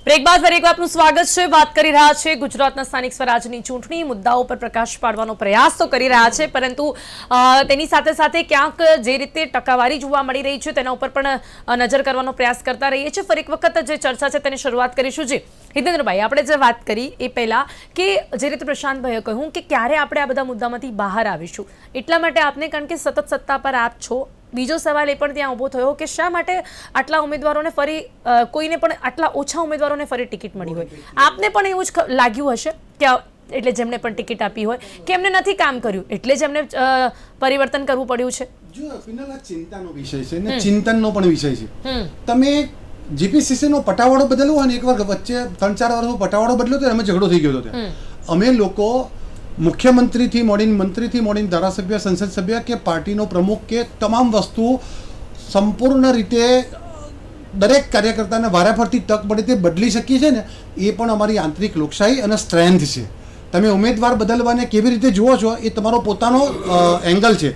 Break બાદ ફરી એક આપનું સ્વાગત છે। વાત કરી રહ્યા છે ગુજરાતના સ્થાનિક સ્વરાજની ચૂંટણી મુદ્દાઓ પર પ્રકાશ પાડવાનો પ્રયાસ તો કરી રહ્યા છે, પરંતુ તેની સાથે સાથે ક્યાંક જે રીતે ટકાવારી જોવા મળી રહી છે તેના ઉપર પણ નજર કરવાનો પ્રયાસ કરતા રહીએ છીએ। ફરી એક વખત જે ચર્ચા છે તેની શરૂઆત કરીશું। જી હિતેન્દ્રભાઈ, આપણે જે વાત કરી એ પહેલા કે જે રીતે પ્રશાંતભાઈએ કહ્યું કે ક્યારે આપણે આ બધા મુદ્દામાંથી બહાર આવીશું, એટલા માટે આપને, કારણ કે સતત સત્તા પર આપ છો। બીજો સવાલ એ પણ ત્યાં ઊભો થયો કે શા માટે આટલા ઉમેદવારોને ફરી કોઈને પણ આટલા ઓછા ઉમેદવારોને ફરી ટિકિટ મળી હોય? આપને પણ એવું જ લાગ્યું હશે કે એટલે જેમને પણ ટિકિટ આપી હોય કે એમને નથી કામ કર્યું એટલે જ એમને પરિવર્તન કરવું પડ્યું છે? જો ફિનાલ ચિંતાનો વિષય છે ને ચિંતનનો પણ વિષય છે। તમે જીપીસીસીનો પટાવાળો બદલ્યો હોય ને, એકવાર વચ્ચે 3-4 વર્ષનો પટાવાળો બદલ્યો તો એમાં ઝઘડો થઈ ગયો હતો ત્યાં। અમે લોકો મુખ્યમંત્રીથી મોડીને મંત્રીથી મોડીને ધારાસભ્ય, સંસદ સભ્ય કે પાર્ટીનો પ્રમુખ કે તમામ વસ્તુ સંપૂર્ણ રીતે દરેક કાર્યકર્તાને વારાફરતી તક મળે તે બદલી શકીએ છીએ ને, એ પણ અમારી આંતરિક લોકશાહી અને સ્ટ્રેન્થ છે। તમે ઉમેદવાર બદલવાને કેવી રીતે જુઓ છો એ તમારો પોતાનો એંગલ છે।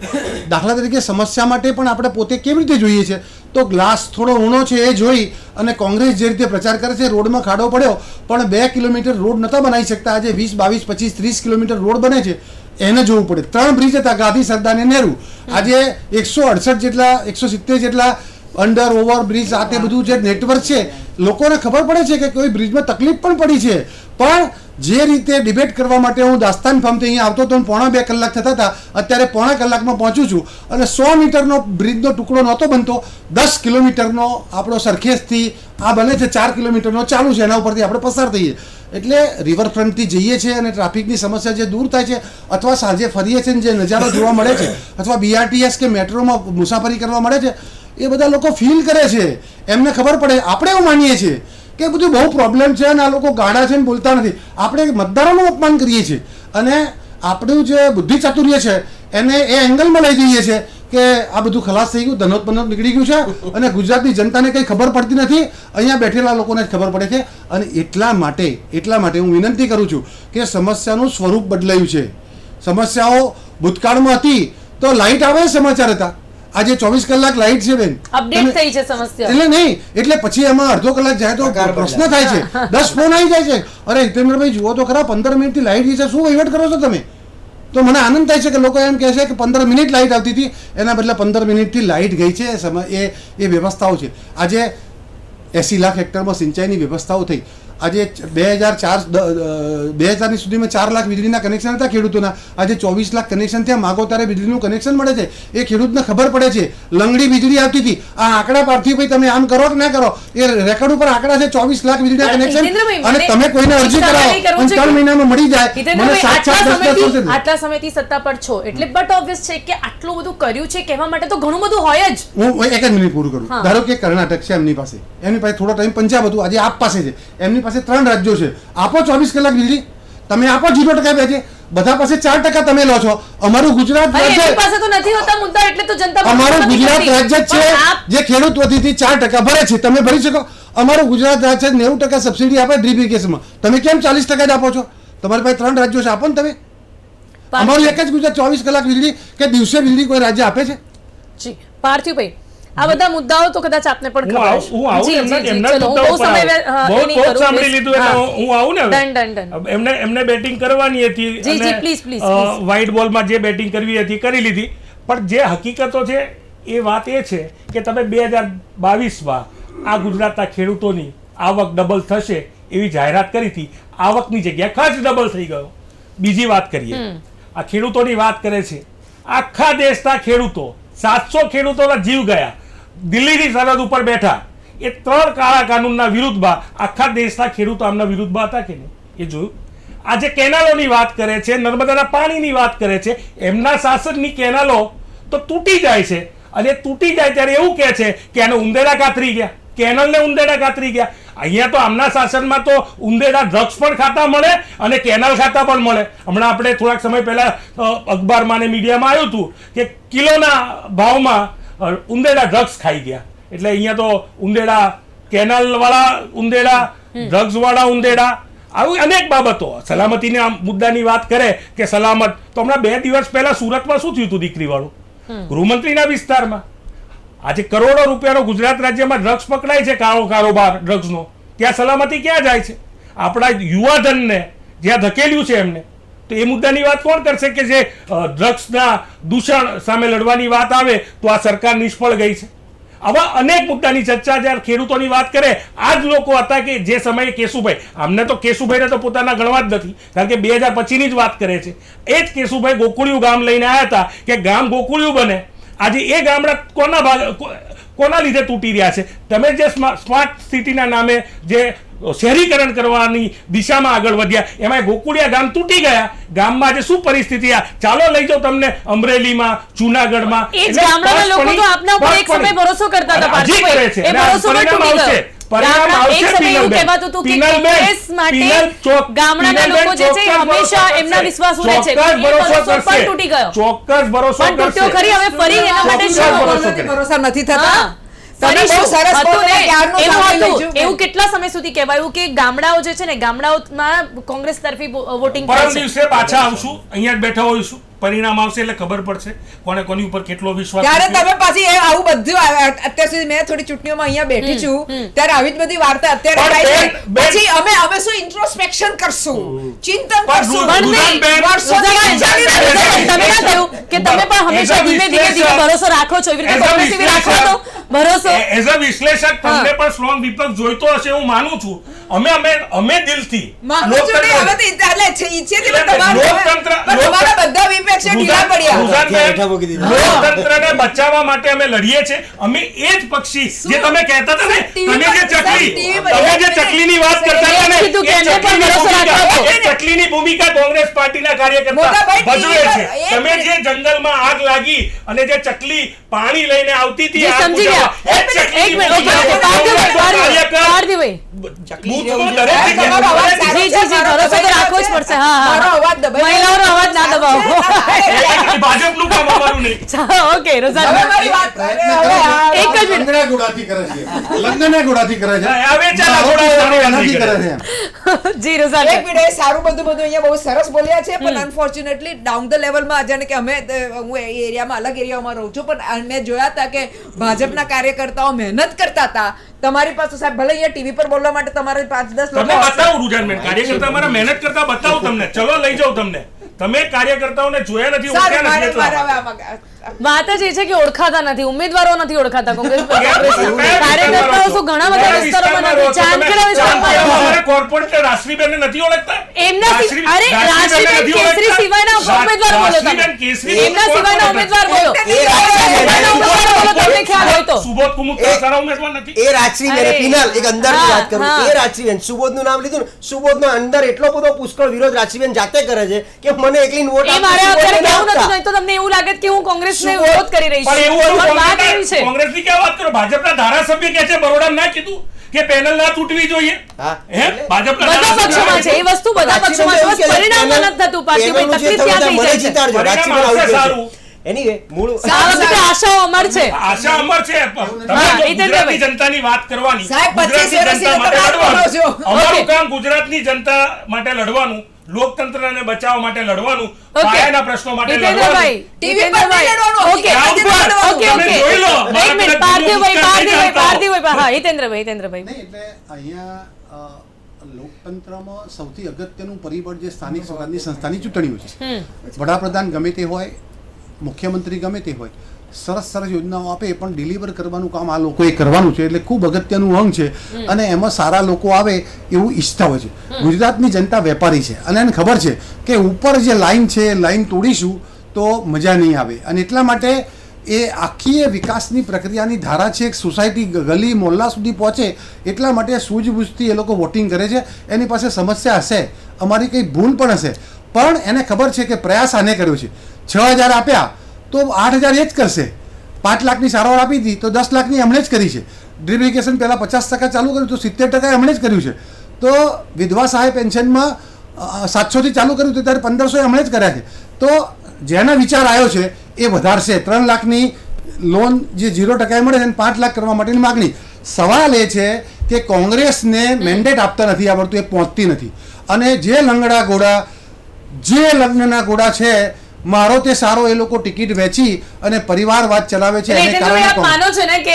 દાખલા તરીકે સમસ્યા માટે પણ આપણે પોતે કેવી રીતે જોઈએ છીએ તો ગ્લાસ થોડો ઊણો છે એ જોઈ અને કોંગ્રેસ જે રીતે પ્રચાર કરે છે રોડમાં ખાડો પડ્યો પણ 2 કિલોમીટર રોડ નહોતા બનાવી શકતા, આજે 20, 22, 25, 30 કિલોમીટર રોડ બને છે, એને જોવું પડે। 3 બ્રિજ હતા, ગાંધી, સરદાર અને નહેરુ, આજે 168 જેટલા 170 જેટલા અંડર ઓવર બ્રિજ આ તે બધું જે નેટવર્ક છે, લોકોને ખબર પડે છે કે કોઈ બ્રિજમાં તકલીફ પણ પડી છે, પણ જે રીતે ડિબેટ કરવા માટે હું દાસ્તાન ફાર્મથી અહીંયા આવતો તો 1.5-2 કલાક થતા હતા, અત્યારે 1.5 કલાકમાં પહોંચું છું અને 100 મીટરનો બ્રિજનો ટુકડો નહોતો બનતો, 10 કિલોમીટરનો આપણો સરખેજથી આ બને છે, 4 કિલોમીટરનો ચાલુ છે, એના ઉપરથી આપણે પસાર થઈએ। એટલે રિવરફ્રન્ટથી જઈએ છીએ અને ટ્રાફિકની સમસ્યા જે દૂર થાય છે, અથવા સાંજે ફરીએ છીએ જે નજારો જોવા મળે છે, અથવા BRTS કે મેટ્રોમાં મુસાફરી કરવા મળે છે, એ બધા લોકો ફીલ કરે છે, એમને ખબર પડે। આપણે એવું માનીએ છીએ કે બધું બહુ પ્રોબ્લેમ છે અને આ લોકો ગાડા છે ને બોલતા નથી, આપણે મતદારોનું અપમાન કરીએ છીએ અને આપણું જે બુદ્ધિ ચાતુર્ય છે એને એ એંગલમાં લઈ જઈએ છીએ કે આ બધું ખલાસ થઈ ગયું, ધનોત પનોત નીકળી ગયું છે અને ગુજરાતની જનતાને કંઈ ખબર પડતી નથી, અહીંયા બેઠેલા લોકોને જ ખબર પડે છે। અને એટલા માટે હું વિનંતી કરું છું કે સમસ્યાનું સ્વરૂપ બદલાયું છે। સમસ્યાઓ ભૂતકાળમાં હતી તો લાઇટ આવે સમાચાર હતા, આજે 24 કલાક લાઇટ છે બેન, અપડેટ થઈ છે સમસ્યા, એટલે નહીં, એટલે પછી એમાં અડધો કલાક જાય તો પ્રશ્ન થાય છે, 10 ફોન આવી જાય છે, અરે હિતેન્દ્રભાઈ જુઓ તો ખરા 15 મિનિટથી લાઇટ ગઈ છે, શું વહીવટ કરો છો તમે? તો મને આનંદ થાય છે કે લોકો એમ કહે છે કે 15 મિનિટ લાઇટ આવતી હતી, એના બદલે 15 મિનિટથી લાઇટ ગઈ છે। એ વ્યવસ્થાઓ છે। આજે 80 લાખ હેક્ટરમાં સિંચાઈની વ્યવસ્થાઓ થઈ, આજે 2000ની સુધીમાં 4 લાખ વીજળીના કનેક્શન હતા ખેડૂતોના, આજે 24 લાખ કનેક્શન થયા, માગો ત્યારે વીજળીનું કનેક્શન મળે છે, એ ખેડૂતને ખબર પડે છે। લંગડી વીજળી આવતી હતી, આ આંકડા પરથી ભાઈ તમે આમ કરો કે ના કરો, એ રેકોર્ડ ઉપર આંકડા છે, 24 લાખ વીજળીના કનેક્શન, અને તમે કોઈને અરજી કરાવો 3 મહિનામાં મળી જાય। મને 7-10 આટલા સમયથી સત્તા પર છો એટલે બટ ઓબ્વિયસ છે કે આટલું બધું કર્યું છે કહેવા માટે તો ઘણું બધું હોય જ। હું એક જ મિનિટ પૂરું કરું। ધારો કે કર્ણાટક છે, એમની પાસે થોડો ટાઈમ પંજાબ હતું, આજે આપ પાસે છે, એમની પાસે 3 રાજ્યો છે, આપો 24 કલાક વીજળી, તમે આપો 0% બેચે, બધા પાસે 4% તમે લો છો। અમારું ગુજરાત રાજ્ય પાસે તો નથી હોતા મુદ્દા, એટલે તો જનતા અમારું ગુજરાત રાજ્ય છે જે ખેડૂત વતીથી 4% ભરે છે, તમે ભરી શકો। અમારું ગુજરાત રાજ્ય 90% સબસિડી આપે ડ્રીપ ઇરિગેશનમાં, તમે કેમ 40% જ આપો છો? તમારી પાસે 3 રાજ્યો છે, આપો ને તમે। અમારું એક જ ગુજરાત 24 કલાક વીજળી કે દિવસે વીજળી કોઈ રાજ્ય આપે છે? જી પાર્થિવભાઈ, આ બધા મુદ્દાઓ તો કદાચ આપને પણ ખબર છે। હું આવું ને એમને બેટિંગ કરવાની હતી, વ્હાઇટ બોલમાં જે બેટિંગ કરવી હતી કરી લીધી, પણ જે હકીકતો છે એ વાત એ છે કે તમે 2022માં આ ગુજરાતના ખેડૂતોની આવક ડબલ થશે એવી જાહેરાત કરી હતી, આવકની જગ્યાએ ખર્ચ ડબલ થઈ ગયો। બીજી વાત કરીએ, આ ખેડૂતોની વાત કરે છે, આખા દેશના ખેડૂતો 700 ખેડૂતોના જીવ ગયા, દિલ્હીની સરહદ ઉપર બેઠા, એ 3 કાળા કાનૂનના વિરુદ્ધમાં આખા દેશના ખેડૂતો આમના વિરુદ્ધમાં હતા કે નહીં એ જોયું? આજે કેનાલોની વાત કરે છે, નર્મદાના પાણીની વાત કરે છે, એમના શાસનની કેનાલો તો તૂટી જાય છે, અને તૂટી જાય ત્યારે એવું કહે છે કે આને ઉંદેડા કાતરી ગયા, કેનલને ઉંદેડા કાતરી ગયા। અહીંયા તો આમના શાસનમાં તો ઉંદેડા ડ્રગ્સ પણ ખાતા મળે અને કેનાલ ખાતા પણ મળે। હમણાં આપણે થોડાક સમય પહેલા અખબારમાં અને મીડિયામાં આવ્યું હતું કે કિલોના ભાવમાં ઉંદેડા ડ્રગ્સ ખાઈ ગયા, એટલે અહીંયા તો ઉંદેડા, કેનાલવાળા ઉંદેડા, ડ્રગ્સવાળા ઉંદેડા, આવી અનેક બાબતો। સલામતીના મુદ્દાની વાત કરે કે સલામત, તો હમણાં 2 દિવસ પહેલા સુરતમાં શું થયું હતું દીકરીવાળું, ગૃહમંત્રીના વિસ્તારમાં? આજે કરોડો રૂપિયાનો ગુજરાત રાજ્યમાં ડ્રગ્સ પકડાય છે, કાળો કારોબાર ડ્રગ્સનો, ત્યાં સલામતી ક્યાં જાય છે? આપણા યુવાધનને જ્યાં ધકેલ્યું છે એમને, તો એ મુદ્દાની વાત કોણ કરશે? કે જે ડ્રગ્સના દૂષણ સામે લડવાની વાત આવે તો આ સરકાર નિષ્ફળ ગઈ છે. આવા અનેક મુદ્દાની ચર્ચા જ્યારે ખેડૂતોની વાત કરે, આ જ લોકો હતા કે જે સમયે કેશુભાઈ, આમને તો કેશુભાઈને તો પોતાના ગણવા જ નથી, કારણ કે 2025ની જ વાત કરે છે. એ જ કેશુભાઈ ગોકુળિયું ગામ લઈને આવ્યા હતા કે ગામ ગોકુળિયું બને. આજે એ ગામડા કોના લીધે તૂટી રહ્યા છે? તમે જે સ્માર્ટ સિટીના નામે જે શહેરીકરણ કરવાની દિશામાં આગળ વધ્યા, એમાં ગોકુળિયા ગામ તૂટી ગયા. ગામમાં આજે શું પરિસ્થિતિ? ચાલો લઈ જાઓ તમને અમરેલીમાં, જુનાગઢમાં. એ જ ગામડાના લોકો તો આપના ઉપર એક સમય ભરોસો કરતા હતા, પાર્થિવભાઈ. એ ભરોસો પણ તૂટી ગયો. એક સમય એવું કહેવાતું હતું કે કોંગ્રેસ માટે ગામડાના લોકો જે છે હંમેશા એમના વિશ્વાસ રહે છે, પણ એ ભરોસો પણ તૂટી ગયો. ચોક્કસ ભરોસો પણ તૂટ્યો ખરી. હવે ફરી એના માટે શું? ભરોસા નથી થતા. ફરી તમે બહુ સરસ હતું ને, ક્યારનું એવું સાંભળી હતું. લેજો. એવું કેટલા સમય સુધી કહેવાયું કે ગામડાઓ જે છે ને, ગામડાઓમાં કોંગ્રેસ તરફી વોટિંગ પરમ થાય છે. દિવસે પાછા આવશું, અહીંયા જ બેઠા હોઈશું, પરિણામ આવશે એટલે ખબર પડશે કોને કોની ઉપર કેટલો વિશ્વાસ. ત્યારે તમે પાછી આવું બધું અત્યાર સુધી મેં થોડી ચૂંટણીઓમાં અહીંયા બેઠી છું, ત્યારે આવી જ બધી વાર્તા અત્યારે થાય છે. પછી અમે શું ઇન્ટ્રોસ્પેક્શન કરશું, ચિંતન કરશું. પણ નહીં, વર્ષોથી તમે ના કહ્યું કે તમે પણ હંમેશા ધીમે ધીમે ભરોસો રાખો છો, એવી રીતે કોંગ્રેસ એવી રાખો તો ભરોસો. એઝ અ વિશ્લેષક તમને પણ સ્ટ્રોંગ વિપક્ષ જોઈતો હશે હું માનું છું. અમે દિલથી લોકતંત્રને બચાવવા માટે અમે લડીએ છીએ. અમે એ જ પક્ષી જે તમે કહેતા હતા ને, તમે જે ચકલીની વાત કરતા હતા ને, એ ચકલીની ભૂમિકા કોંગ્રેસ પાર્ટીના કાર્યકર્તા ભજવે છે. તમે જે જંગલમાં આગ લાગી અને જે ચકલી પાણી લઈને આવતી હતી, સમજી ગયા. એક મિનિટ, પાર્થિવભાઈ, ભરોસો તો રાખવો જ પડશે. મહિલાઓનો અવાજ ના દબાવો. ભાજપનું કામ અમારું નહીં. ઓકે, રોઝાન એક જ મિનિટ. લંગના ગોળાથી કરે છે, લંગના ગોળાથી કરે છે, હવે ચાલો એનાથી કરે છે. જી રોઝાન, એક મિનિટ, સારું બધું અહીંયા બહુ સરસ બોલ્યા છે, પણ અનફોર્ચ્યુનેટલી ડાઉન ધ લેવલમાં જાણે કે હું એ એરિયામાં અલગ એરિયામાં રહું છું, પણ મેં જોયા હતા કે ભાજપના કાર્યકર્તાઓ મહેનત કરતા હતા. તમારી પાસે સાહેબ ભલે અહીંયા ટીવી પર બોલવા માટે તમારે 5-10 તમને બતાવું રૂઝાનબેન, કાર્યકર્તા અમારા મહેનત કરતા બતાવું તમને. ચલો લઈ જાઉં તમને. તમે કાર્યકર્તાઓને જોયા નથી, ઓળખ્યા નથી એટલા. વાત જ એ છે કે ઓળખાતા નથી, ઉમેદવારો નથી ઓળખાતા કોંગ્રેસ. કાર્યકર્તાઓ શું ઘણા બધા વિસ્તારોમાં નથી, ચાંદખેડા વિસ્તારમાં કોર્પોરેટ રાશ્રીબેન નથી ઓળખતા. એમના અરે રાશ્રીબેન કેસરી સિવાયના ઉમેદવાર બોલો તમે. એમના સિવાયના ઉમેદવાર બોલો. તમને ખ્યાલ હોય તો સુબોધ કુમુત્રા સારા ઉમેદવાર નથી. એ રાજશ્રીબેન પિનલ એક અંદરની વાત કરું, એ રાજશ્રીબેન સુબોધનું નામ લીધું ને, સુબોધનો અંદર એટલો બધો પુષ્કળ વિરોધ રાજશ્રીબેન જાતે કરે છે કે મને એકલીને વોટ એ મારે અત્યારે કેવું નથી, નહીં તો તમને એવું લાગે કે હું કોંગ્રેસને વિરોધ કરી રહી છું. પણ વાત એવી છે, કોંગ્રેસની ક્યાં વાત કરો? ભાજપના ધારાસભ્ય કહે છે બરોડા ના કીધું કે પેનલ ના તૂટવી જોઈએ. ભાજપના બધા પક્ષોમાં છે એ વસ્તુ, બધા પક્ષોમાં છે. બસ પરિણામમાં નથી થતું. પાર્થિવભાઈ, તકલીફ ત્યાં થઈ જાય છે. સારું. એનીવે મૂળ આ વખતે આશાઓ અમર છે. આશા અમર છે. ગુજરાતની જનતાની વાત કરવાની, ગુજરાતની જનતા માટે લડવાનું. અમારું કામ ગુજરાતની જનતા માટે લડવાનું, લોકતંત્રને બચાવવા માટે લડવાનું, પાયાના પ્રશ્નો માટે લડવાનું. ટીવી પર લડવાનું. ઓકે તમે જોઈ લો. એક મિનિટ, પાર્થિવભાઈ, હા, હિતેન્દ્રભાઈ. નહીં, એટલે અહીંયા લોકતંત્રમાં સૌથી અગત્યનું પરિબળ જે સ્થાનિક સ્વરાજની સંસ્થાની ચૂંટણીઓ છે. વડાપ્રધાન ગમે તે હોય, મુખ્યમંત્રી ગમે તે હોય, સરસ સરસ યોજનાઓ આપે, પણ ડિલિવર કરવાનું કામ આ લોકોએ કરવાનું છે. એટલે ખૂબ અગત્યનું અંગ છે અને એમાં સારા લોકો આવે એવું ઈચ્છતા હોય છે. ગુજરાતની જનતા વેપારી છે અને એને ખબર છે કે ઉપર જે લાઈન છે, લાઈન તોડીશું તો મજા નહીં આવે. અને એટલા માટે એ આખી એ વિકાસની પ્રક્રિયાની ધારા છે, એક સોસાયટી ગલી મોહલ્લા સુધી પહોંચે એટલા માટે સૂઝબૂઝથી એ લોકો વોટિંગ કરે છે. એની પાસે સમસ્યા હશે, અમારી કંઈ ભૂલ પણ હશે, પણ એને ખબર છે કે પ્રયાસ આને કર્યો છે. 6,000 આપ્યા તો 8,000 એ જ કરશે. 5 લાખની સારવાર આપી હતી તો 10 લાખની એમણે જ કરી છે. ડ્રીપ ઇરિગેશન પહેલાં 50% ચાલુ કર્યું તો 70% એમણે જ કર્યું છે. તો વિધવા સહાય પેન્શનમાં 700થી ચાલુ કર્યું તો ત્યારે 1500 એમણે જ કર્યા છે. તો જેના વિચાર આવ્યો છે એ વધારશે. 3 લાખની લોન જે 0% મળે છે 5 લાખ કરવા માટેની માગણી. સવાલ એ છે કે કોંગ્રેસને મેન્ડેટ આપતા નથી આવડતું, એ પહોંચતી નથી. અને જે લંગડા ઘોડા, જે લગ્નના ઘોડા છે, મારો તે સારો એ લોકો ટિકિટ વેચી અને પરિવારવાદ ચલાવે છે એને હિતેન્દ્રભાઈ, આપ કારણે માનો છો ને કે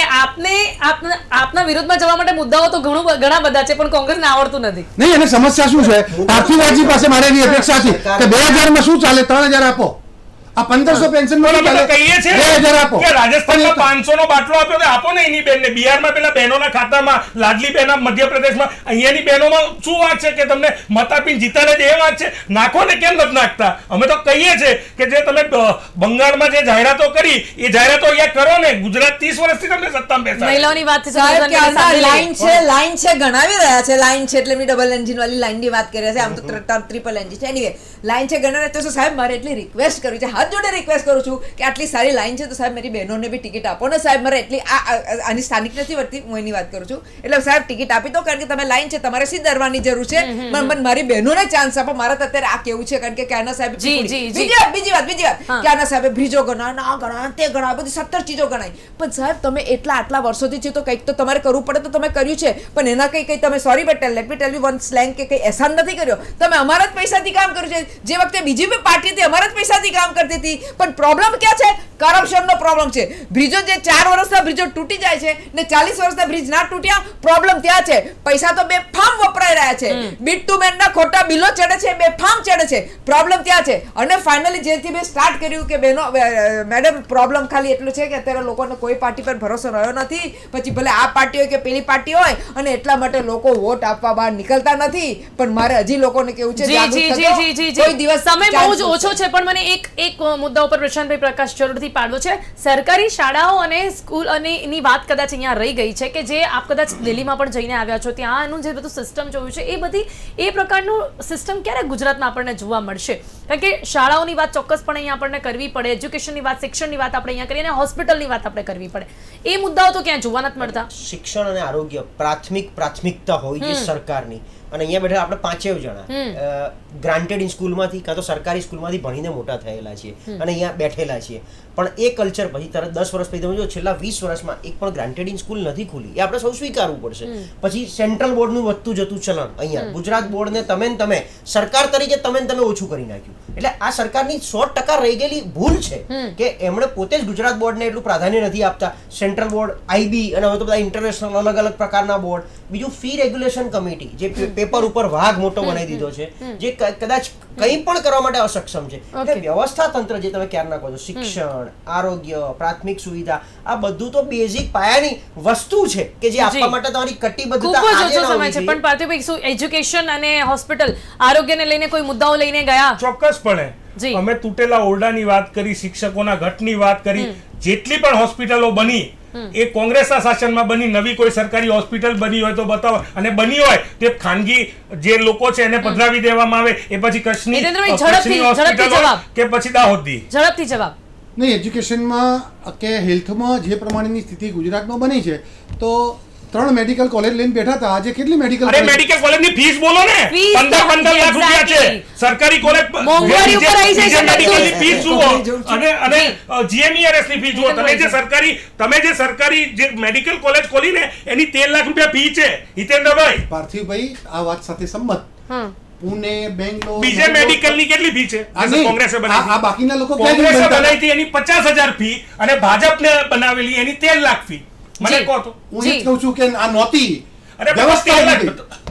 આપના વિરોધમાં જવા માટે મુદ્દાઓ તો ઘણા બધા છે, પણ કોંગ્રેસને આવડતું નથી. નહીં, એને સમસ્યા શું છે? પાર્થિવરાજી પાસે મારે એવી અપેક્ષા હતી કે 2000 શું ચાલે, 3000 આપો. આ 1500 પેન્શન પણ અમે તો કહીએ છીએ 2000 આપો. કે રાજસ્થાનમાં 500 નો બાટલો આપ્યો તો આપો ને એની બેનને. બિહારમાં પેલા બહેનોના ખાતામાં, લાડલી બહેન મધ્યપ્રદેશમાં, અહીંયાની બહેનોમાં શું વાત છે કે તમને મત આપીને જીતાડે છે? એ વાત છે. નાખો ને, કેમ નથી નાખતા? અમે તો કહીએ છીએ કે જે તમે બંગાળમાં જે જાહેરાતો કરી એ જાહેરાતો અહીંયા કરો ને. ગુજરાત 30 વર્ષથી તમને સત્તામાં બેસાડે. મહિલાઓની વાત છે, સાહેબ, કે સંબોધનની સાથે લાઈન છે, લાઈન છે, ગણાવી રહ્યા છે. લાઈન છે એટલે એમની ડબલ એન્જિન વાળી લાઈનની વાત કરી રહ્યા છે. આમ તો ટ્રિપલ એન્જિન છે. એનીવે, લાઈન છે ગણાવી રહ્યા તો સાહેબ મારે એટલી રિક્વેસ્ટ કરવી છે, હાથ જોડે રિક્વેસ્ટ કરું છું કે આટલી સારી લાઈન છે તો સાહેબ મારી બહેનોને બી ટિકિટ આપો ને સાહેબ. મારે એટલી આની સ્થાનિક નથી વર્તી, હું એની વાત કરું છું. એટલે સાહેબ ટિકિટ આપી દો, કારણ કે તમે લાઈન છે, તમારે સીધ દરવાની જરૂર છે. મારી બહેનોને ચાન્સ આપો. મારે તો અત્યારે આ કેવું છે, કારણ કે ક્યાંના સાહેબ બીજી વાત ક્યાંના સાહેબે બ્રિજો ગણાય, આ ગણાય, તે ગણાય, બધી 17 ચીજો ગણાય. પણ સાહેબ તમે આટલા વર્ષોથી છે તો કંઈક તો તમારે કરવું પડે, તો તમે કર્યું છે. પણ એના કઈ તમે sorry but let me tell you one slang કે કઈ એહસાન નથી કર્યો. તમે અમારા જ પૈસાથી કામ કર્યું છે. જે વખતે બીજી બી પાર્ટી હતી અમારા જ પૈસાથી કામ કરતી હતી. પણ પ્રોબ્લેમ ક્યાં છે? કરપ્શનનો પ્રોબ્લેમ છે. બ્રિજો જે 4 વર્ષના બ્રિજો તૂટી જાય છે ને 40 વર્ષના બ્રિજ ના તૂટ્યા, પ્રોબ્લેમ ત્યાં છે. પૈસા તો બેફામ વપરાઈ રહ્યા છે. બિટુમેનના ખોટા બિલો ચડે છે, બેફામ ચડે છે. પ્રોબ્લેમ ત્યાં છે. અને ફાઇનલી જેથી મેં સ્ટાર્ટ કર્યું કે બહેનો મેડમ, પ્રોબ્લેમ ખાલી એટલું છે કે અત્યારે લોકોને કોઈ પાર્ટી પર ભરોસો રહ્યો નથી. પછી ભલે આ પાર્ટી હોય કે પેલી પાર્ટી હોય, અને એટલા માટે લોકો વોટ આપવા બહાર નીકળતા નથી. પણ મારે હજી લોકોને કેવું છે, કોઈ દિવસ સમય બહુ જ ઓછો છે, પણ મને એક મુદ્દા ઉપર પ્રશાંતભાઈ પ્રકાશ જરૂરથી પાડવો છે. સરકારી શાળાઓ અને સ્કૂલ અને એની વાત કદાચ અહીંયા રહી ગઈ છે કે જે આપ કદાચ દિલ્હીમાં પણ જઈને આવ્યા છો, ત્યાંનું જે બધું સિસ્ટમ જોયું છે એ પ્રકારનું સિસ્ટમ ક્યારે ગુજરાતમાં આપણને જોવા મળશે? કારણ કે શાળાઓની વાત ચોક્કસપણે અહીંયા આપણને કરવી પડે, એજ્યુકેશનની વાત, શિક્ષણની વાત આપણે અહીંયા કરીએ, અને હોસ્પિટલની વાત આપણે કરવી પડે. એ મુદ્દાઓ તો ક્યાં જોવા નથી મળતા. શિક્ષણ અને આરોગ્ય પ્રાથમિકતા હોય છે સરકારની. અને અહીંયા બેઠા આપણે 5 જણા ગ્રાન્ટેડ સ્કૂલમાંથી કાં તો સરકારી સ્કૂલમાંથી ભણીને મોટા થયેલા છીએ અને અહીંયા બેઠેલા છીએ. પણ એ કલ્ચર પછી તરત 10 વર્ષ પછી તમે જો છેલ્લા 20 વર્ષમાં એક પણ ગ્રાન્ટેડ સ્કૂલ નથી ખુલી. એ આપણે સૌ સ્વીકારવું પડશે. પછી સેન્ટ્રલ બોર્ડનું વધતું જતું ચલણ અહીંયા ગુજરાત બોર્ડને તમે સરકાર તરીકે તમે ઓછું કરી નાખ્યું. એટલે આ સરકારની 100% રહી ગયેલી ભૂલ છે કે એમણે પોતે જ ગુજરાત બોર્ડને એટલું પ્રાધાન્ય નથી આપતા. સેન્ટ્રલ બોર્ડ, આઈબી અને હવે તો બધા ઇન્ટરનેશનલ અલગ અલગ પ્રકારના બોર્ડ. બીજું ફી રેગ્યુલેશન કમિટી જે પેપર ઉપર વાઘ મોટો બનાવી દીધો છે, જે કદાચ કંઈ પણ કરવા માટે અસક્ષમ છે. એટલે વ્યવસ્થા તંત્ર જે તમે ક્યારના કહો છો, શિક્ષણ, આરોગ્ય, પ્રાથમિક સુવિધા, આ બધું તો બેઝિક પાયાની વસ્તુ છે કે જે આપવા માટે તમારી કટિબદ્ધતા ખૂબ જ ઓછો સમય છે. પણ પાર્થિવભાઈ, શું એજ્યુકેશન અને હોસ્પિટલ, આરોગ્યને લઈને કોઈ મુદ્દાઓ લઈને ગયા? ચોક્કસપણે અમે તૂટેલા ઓરડાની વાત કરી, શિક્ષકોના ઘટની વાત કરી. જેટલી પણ હોસ્પિટલો બની એ કોંગ્રેસના શાસનમાં બની. નવી કોઈ સરકારી હોસ્પિટલ બની હોય તો બતાવો, અને બની હોય તે ખાનગી જે લોકો છે એને પધરાવી દેવામાં આવે. એ પછી કચ્છની હોસ્પિટલ કે પછી દાહોદની. ઝડપથી જવાબ. નહીં, એજ્યુકેશનમાં કે હેલ્થમાં જે પ્રમાણેની સ્થિતિ ગુજરાતમાં બની છે, તો 3 મેડિકલ કોલેજ લઈને બેઠા હતા. આજે કેટલી મેડિકલ કોલેજની ફીસ બોલો ને, 15 લાખ રૂપિયા છે. સરકારી કોલેજ મોંઘવારી ઉપર આવી જાય છે. મેડિકલની ફીસ જુઓ અને જીએમઈઆરએસ ની ફીસ જુઓ. તમે જે સરકારી જે મેડિકલ કોલેજ ખોલીને એની 13 લાખ રૂપિયા ફી છે. હિતેન્દ્રભાઈ, પાર્થિવભાઈ આ વાત સાથે સંમત. પુણે, બેંગ્લોર, બીજે મેડિકલ ની કેટલી ફી છે? કોંગ્રેસે બનાવી. આ બાકીના લોકો કોંગ્રેસે બનાવી હતી એની 50,000 ફી, અને ભાજપને બનાવેલી એની 13 લાખ ફી. મને કહો તો. હું એ જ કહું છું કે આ નહોતી અરે વ્યવસ્થા.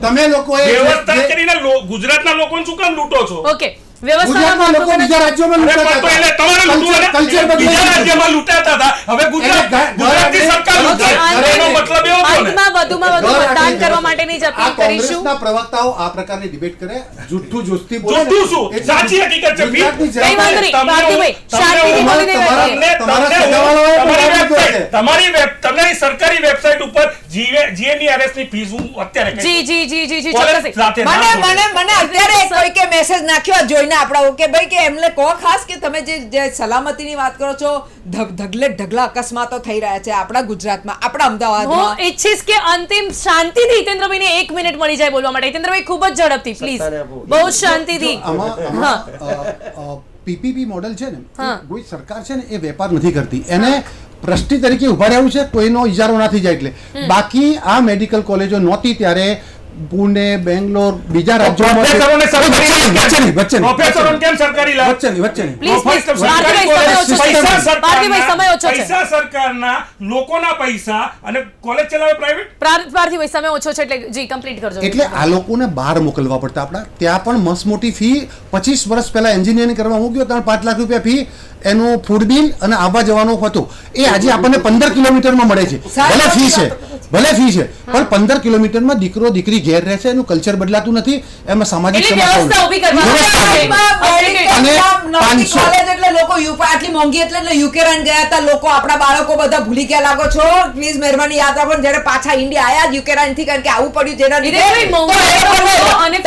તમે લોકોએ વ્યવસ્થા કરીને ગુજરાતના લોકોને શું કામ લૂંટો છો? ઓકે, ગુજરાતના લોકો બીજા રાજ્યોમાં લૂંટાતા હતા. હવે ગુજરાતની સરકાર લૂંટે. એનો મતલબ એવો થયો ને. વધુમાં વધુ મતદાન કરવા માટેની જ અપીલ કરીશું. કોંગ્રેસના પ્રવક્તાઓ આ પ્રકારની ડિબેટ કરે, જુઠ્ઠું જોસ્તી બોલે. જુઠ્ઠું શું? સાચી હકીકત છે. કઈ વાંધો નહીં, પાર્થિવભાઈ, શાંતિથી બોલી દેવાય. તમારી સરકારી વેબસાઇટ ઉપર જીએમઈઆરએસ ની ફીસ હું અત્યારે જી ચોક્કસ. મને અત્યારે કોઈ કે મેસેજ નાખ્યો જોઈને આપણા કે ભાઈ કે એમને કહો ખાસ કે તમે જે સલામતીની વાત કરો છો, ઢગલા અકસ્માતો થઈ રહ્યા છે આપણા ગુજરાતમાં, આપણા અમદાવાદમાં. હું ઈચ્છીશ કે અંતિમ શાંતિથી હિતેન્દ્રભાઈને 1 મિનિટ મળી જાય બોલવા માટે. હિતેન્દ્રભાઈ, ખૂબ જ ઝડપથી પ્લીઝ, બહુ જ શાંતિથી. પીપીપી મોડેલ છે ને, કોઈ સરકાર છે ને એ વેપાર નથી કરતી. એને ટ્રસ્ટી તરીકે ઉભા રહેવું છે, કોઈનો ઇજારો ના થઈ જાય એટલે. બાકી આ મેડિકલ કોલેજો નહોતી ત્યારે પુણે, બેંગ્લોર, બીજા પ્રોફેસરોને સરકારી રાજ્યોમાં વચ્ચેની પ્રોફેસરોને કેમ સરકારી લાભ? વચ્ચેની Please, please, સરકારી ભારતીભાઈ, સમય ઓછો છે. પૈસા સરકારના, લોકોના પૈસા, અને કોલેજ ચલાવે પ્રાઇવેટ. ભારતીભાઈ સમય ઓછો છે એટલે જી કમ્પ્લીટ કરજો. એટલે આ લોકોને બહાર મોકલવા પડતા આપણા ત્યાં પણ મસ્ત મોટી ફી 25 વર્ષ પહેલા એન્જિનિયરિંગ કરવા મૂક્યો ત્યાં 5 લાખ રૂપિયા ફી એનું ફૂડ બિલ અને આવવા જવાનું હતું એ આજે આપણને 15 કિલોમીટરમાં મળે છે ભલે ફી છે પણ 15 કિલોમીટરમાં દીકરો દીકરી ઘેર રહે છે એનું કલ્ચર બદલાતું નથી એમાં સામાજિક એટલે વ્યવસ્થા ઊભી કરવાની. અને નોર્ડિક કોલેજ એટલે લોકો આટલી મોંઘી એટલે યુકેરાન ગયા હતા લોકો, આપણા બાળકો બધા ભૂલી ગયા લાગો છો. પ્લીઝ મહેરબાની યાદ રાખો ને જ્યારે પાછા ઇન્ડિયા આયા યુકેરાન થી, કારણ કે આવું પડ્યું જેના લીધે વિરેનભાઈ, મોંઘવારી અને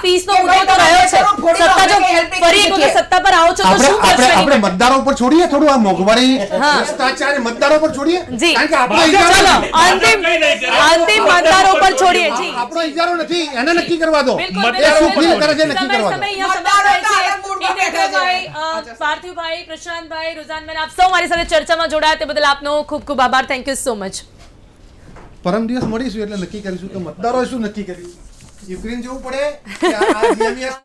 ફીસનો મુદ્દો તો રહ્યો છે. સત્તા જો ફરી એક વખત સત્તા પર આવો છો તો શું કરશો? આપણે મતદારો પર છોડીએ થોડું આ મોંઘવારી ભ્રષ્ટાચાર મતદારો પર છોડીએ જી. કારણ કે આપણો ચલો, ઇજારો અંતિમ મતદારો પર છોડીએ જી. આપણો ઇજારો નથી એને નક્કી કરવા દો બિલકુલ, એ શું ફીલ કરે છે નક્કી કરવા દો. પાર્થિવભાઈ, પ્રશાંતભાઈ, રુઝાનબેન, આપ સૌ મારી સાથે ચર્ચામાં જોડાયા તે બદલ આપનો ખૂબ ખૂબ આભાર. Thank you so much. પરમ દિવસ મળીશું એટલે નક્કી કરીશું કે મતદારોએ શું નક્કી કર્યું. યુક્રેન જવું પડે કે આ GMS